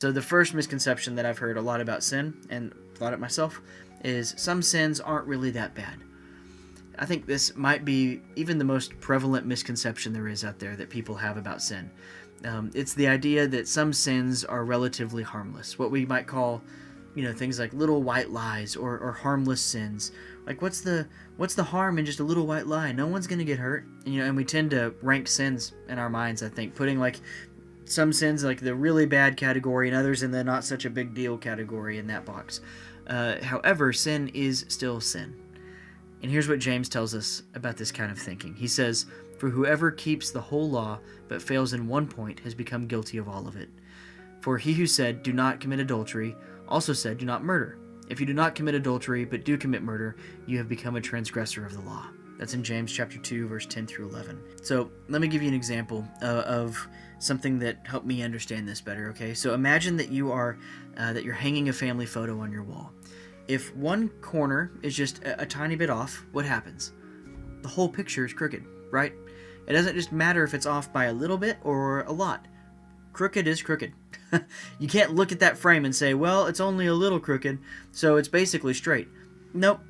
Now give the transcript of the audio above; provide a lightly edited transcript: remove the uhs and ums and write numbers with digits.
So the first misconception that I've heard a lot about sin, and thought it myself, is some sins aren't really that bad. I think this might be even the most prevalent misconception there is out there that people have about sin. It's the idea that some sins are relatively harmless, what we might call, things like little white lies or harmless sins. Like, what's the harm in just a little white lie? No one's gonna get hurt. And we tend to rank sins in our minds, I think, putting like some sins like the really bad category and others in the not such a big deal category in that box. However, sin is still sin. And here's what James tells us about this kind of thinking. He says, "For whoever keeps the whole law but fails in one point has become guilty of all of it. For he who said, 'Do not commit adultery,' also said, 'Do not murder.' If you do not commit adultery but do commit murder, you have become a transgressor of the law." That's in James chapter 2, verse 10 through 11. So let me give you an example of something that helped me understand this better, okay? So imagine that you're hanging a family photo on your wall. If one corner is just a tiny bit off, what happens? The whole picture is crooked, right? It doesn't just matter if it's off by a little bit or a lot. Crooked is crooked. You can't look at that frame and say, well, it's only a little crooked, so it's basically straight. Nope,